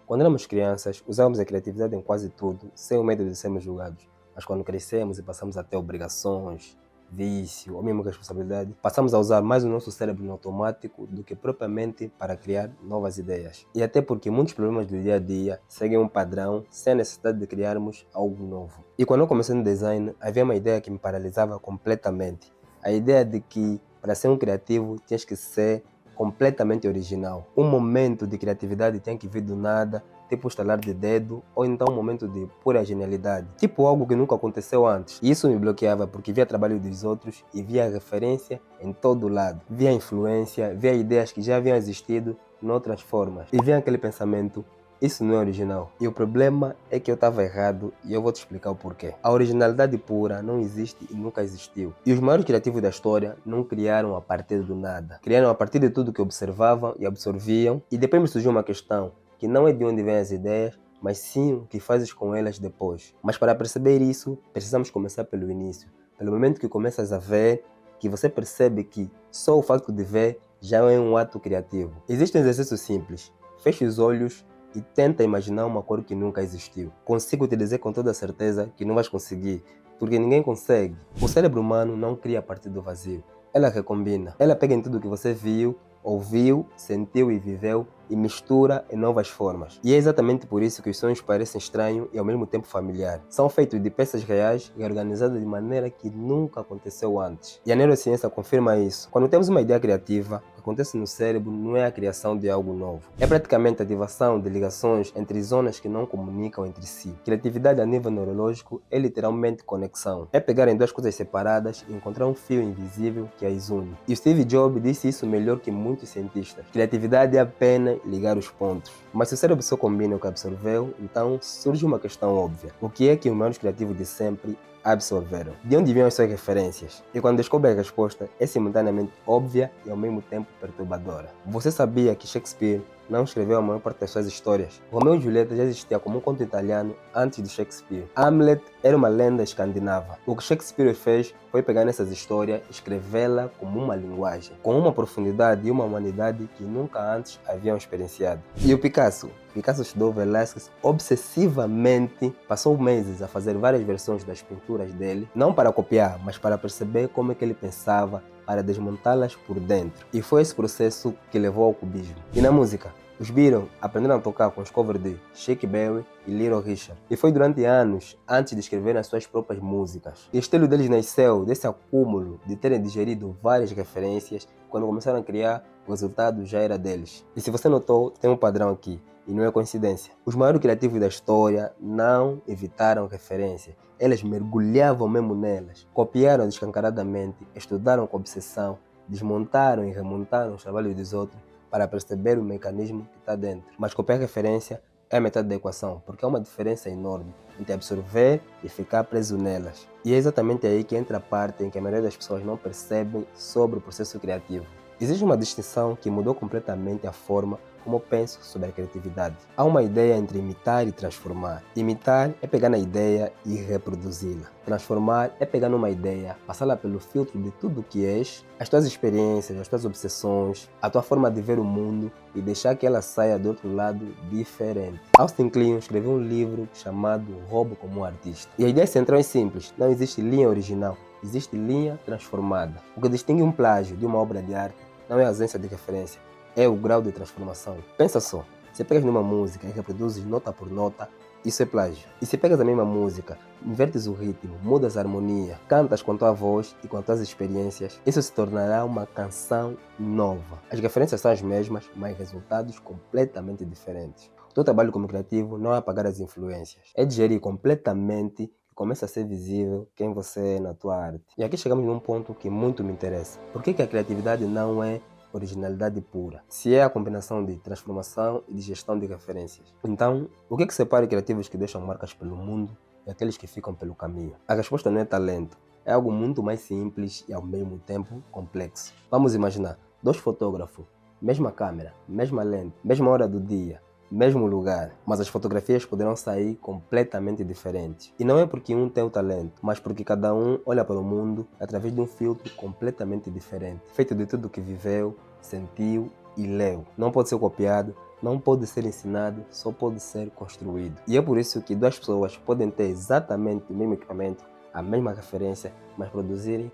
Quando éramos crianças, usávamos a criatividade em quase tudo, sem o medo de sermos julgados. Mas quando crescemos e passamos a ter obrigações, vício ou mesmo responsabilidade, passamos a usar mais o nosso cérebro no automático do que propriamente para criar novas ideias. E até porque muitos problemas do dia a dia seguem um padrão sem a necessidade de criarmos algo novo. E quando eu comecei no design, havia uma ideia que me paralisava completamente. A ideia de que para ser um criativo tinhas que ser completamente original. Um momento de criatividade tem que vir do nada, tipo um estalar de dedo, ou então um momento de pura genialidade, tipo algo que nunca aconteceu antes. E isso me bloqueava porque via trabalho dos outros e via referência em todo lado. Via influência, via ideias que já haviam existido em outras formas. E via aquele pensamento: isso não é original. E o problema é que eu estava errado e eu vou te explicar o porquê. A originalidade pura não existe e nunca existiu. E os maiores criativos da história não criaram a partir do nada. Criaram a partir de tudo que observavam e absorviam. E depois me surgiu uma questão, que não é de onde vêm as ideias, mas sim o que fazes com elas depois. Mas para perceber isso, precisamos começar pelo início. Pelo momento que começas a ver, que você percebe que só o fato de ver já é um ato criativo. Existe um exercício simples. Feche os olhos e tenta imaginar uma cor que nunca existiu. Consigo te dizer com toda certeza que não vais conseguir, porque ninguém consegue. O cérebro humano não cria a partir do vazio. Ela recombina. Ela pega em tudo que você viu, ouviu, sentiu e viveu e mistura em novas formas. E é exatamente por isso que os sonhos parecem estranhos e ao mesmo tempo familiares. São feitos de peças reais e organizadas de maneira que nunca aconteceu antes. E a neurociência confirma isso. Quando temos uma ideia criativa, o que acontece no cérebro não é a criação de algo novo. É praticamente a ativação de ligações entre zonas que não comunicam entre si. Criatividade a nível neurológico é literalmente conexão. É pegar em duas coisas separadas e encontrar um fio invisível que as une. E Steve Jobs disse isso melhor que muitos cientistas. Criatividade é apenas ligar os pontos. Mas se o cérebro só combina o que absorveu, então surge uma questão óbvia. O que é que os maiores criativos de sempre absorveram? De onde vinham as suas referências? E quando descobre a resposta, é simultaneamente óbvia e ao mesmo tempo perturbadora. Você sabia que Shakespeare não escreveu a maior parte das suas histórias? Romeu e Julieta já existia como um conto italiano antes de Shakespeare. Hamlet era uma lenda escandinava. O que Shakespeare fez foi pegar nessas histórias e escrevê-la como uma linguagem, com uma profundidade e uma humanidade que nunca antes haviam experienciado. E o Picasso? Picasso estudou Velázquez obsessivamente, passou meses a fazer várias versões das pinturas dele, não para copiar, mas para perceber como é que ele pensava, para desmontá-las por dentro. E foi esse processo que levou ao cubismo. E na música? Os Beatles aprenderam a tocar com os covers de Chuck Berry e Little Richard. E foi durante anos antes de escreverem as suas próprias músicas. E o estilo deles nasceu desse acúmulo de terem digerido várias referências. Quando começaram a criar, o resultado já era deles. E se você notou, tem um padrão aqui. E não é coincidência. Os maiores criativos da história não evitaram referências. Eles mergulhavam mesmo nelas. Copiaram descancaradamente, estudaram com obsessão, desmontaram e remontaram os trabalhos dos outros para perceber o mecanismo que está dentro. Mas copiar referência é a metade da equação, porque há uma diferença enorme entre absorver e ficar preso nelas. E é exatamente aí que entra a parte em que a maioria das pessoas não percebem sobre o processo criativo. Existe uma distinção que mudou completamente a forma como eu penso sobre a criatividade. Há uma ideia entre imitar e transformar. Imitar é pegar na ideia e reproduzi-la. Transformar é pegar numa ideia, passá-la pelo filtro de tudo o que és, as tuas experiências, as tuas obsessões, a tua forma de ver o mundo e deixar que ela saia do outro lado diferente. Austin Kleon escreveu um livro chamado O Roubo como Artista. E a ideia central é simples, não existe linha original, existe linha transformada. O que distingue um plágio de uma obra de arte não é a ausência de referência, é o grau de transformação. Pensa só, se pegas numa música e reproduzes nota por nota, isso é plágio. E se pegas a mesma música, invertes o ritmo, mudas a harmonia, cantas com tua voz e com tuas experiências, isso se tornará uma canção nova. As referências são as mesmas, mas resultados completamente diferentes. O teu trabalho como criativo não é apagar as influências, é digerir completamente. Começa a ser visível quem você é na tua arte. E aqui chegamos num ponto que muito me interessa. Por que a criatividade não é originalidade pura, se é a combinação de transformação e de gestão de referências? Então, o que separa criativos que deixam marcas pelo mundo e aqueles que ficam pelo caminho? A resposta não é talento, é algo muito mais simples e ao mesmo tempo complexo. Vamos imaginar, dois fotógrafos, mesma câmera, mesma lente, mesma hora do dia, mesmo lugar, mas as fotografias poderão sair completamente diferentes. E não é porque um tem o talento, mas porque cada um olha para o mundo através de um filtro completamente diferente, feito de tudo que viveu, sentiu e leu. Não pode ser copiado, não pode ser ensinado, só pode ser construído. E é por isso que duas pessoas podem ter exatamente o mesmo equipamento, a mesma referência, mas produzirem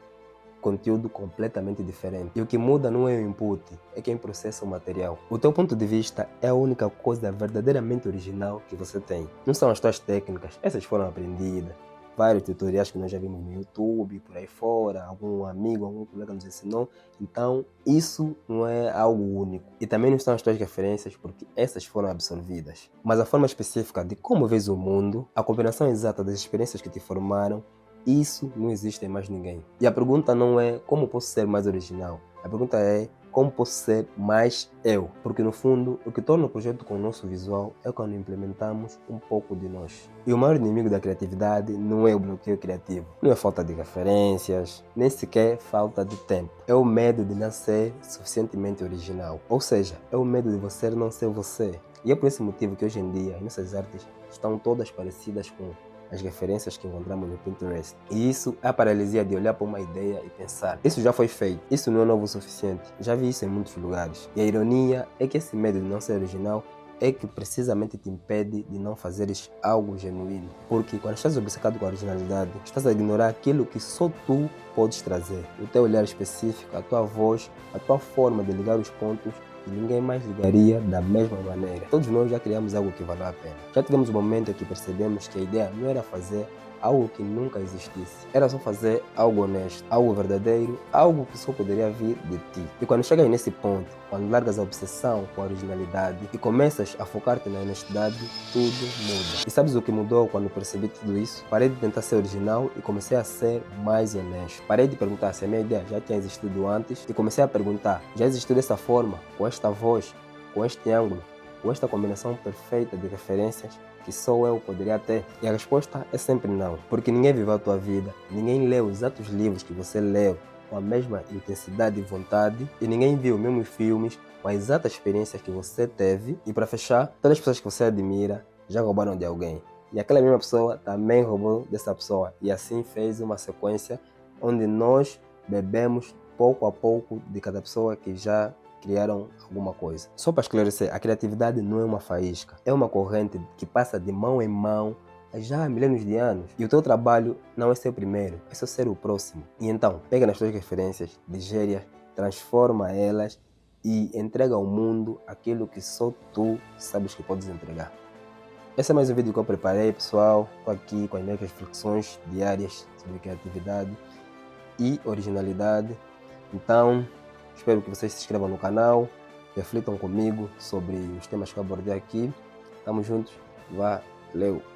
conteúdo completamente diferente. E o que muda não é o input, é quem processa o material. O teu ponto de vista é a única coisa verdadeiramente original que você tem. Não são as tuas técnicas, essas foram aprendidas. Vários tutoriais que nós já vimos no YouTube, por aí fora, algum amigo, algum colega nos ensinou. Então, isso não é algo único. E também não são as tuas referências, porque essas foram absorvidas. Mas a forma específica de como vês o mundo, a combinação exata das experiências que te formaram, isso não existe em mais ninguém. E a pergunta não é como posso ser mais original. A pergunta é como posso ser mais eu. Porque no fundo, o que torna o projeto com o nosso visual é quando implementamos um pouco de nós. E o maior inimigo da criatividade não é o bloqueio criativo. Não é falta de referências, nem sequer falta de tempo. É o medo de não ser suficientemente original. Ou seja, é o medo de você não ser você. E é por esse motivo que hoje em dia as nossas artes estão todas parecidas com as referências que encontramos no Pinterest. E isso é a paralisia de olhar para uma ideia e pensar, isso já foi feito, isso não é novo o suficiente, já vi isso em muitos lugares. E a ironia é que esse medo de não ser original é que precisamente te impede de não fazeres algo genuíno. Porque quando estás obcecado com a originalidade, estás a ignorar aquilo que só tu podes trazer. O teu olhar específico, a tua voz, a tua forma de ligar os pontos, e ninguém mais ligaria da mesma maneira. Todos nós já criamos algo que valeu a pena. Já tivemos um momento em que percebemos que a ideia não era fazer algo que nunca existisse. Era só fazer algo honesto, algo verdadeiro, algo que só poderia vir de ti. E quando chegas nesse ponto, quando largas a obsessão com a originalidade e começas a focar-te na honestidade, tudo muda. E sabes o que mudou quando percebi tudo isso? Parei de tentar ser original e comecei a ser mais honesto. Parei de perguntar se a minha ideia já tinha existido antes e comecei a perguntar, já existiu dessa forma, com esta voz, com este ângulo, com esta combinação perfeita de referências que só eu poderia ter? E a resposta é sempre não, porque ninguém viveu a tua vida, ninguém leu os exatos livros que você leu com a mesma intensidade e vontade, e ninguém viu os mesmos filmes com a exata experiência que você teve. E para fechar, todas as pessoas que você admira já roubaram de alguém, e aquela mesma pessoa também roubou dessa pessoa, e assim fez uma sequência onde nós bebemos pouco a pouco de cada pessoa que já criaram alguma coisa. Só para esclarecer, a criatividade não é uma faísca, é uma corrente que passa de mão em mão há já milênios de anos. E o teu trabalho não é ser o primeiro, é só ser o próximo. E então, pega nas tuas referências, digere-as, transforma elas e entrega ao mundo aquilo que só tu sabes que podes entregar. Esse é mais um vídeo que eu preparei, pessoal. Estou aqui com as minhas reflexões diárias sobre criatividade e originalidade. Então, espero que vocês se inscrevam no canal, reflitam comigo sobre os temas que eu abordei aqui. Tamo juntos, valeu!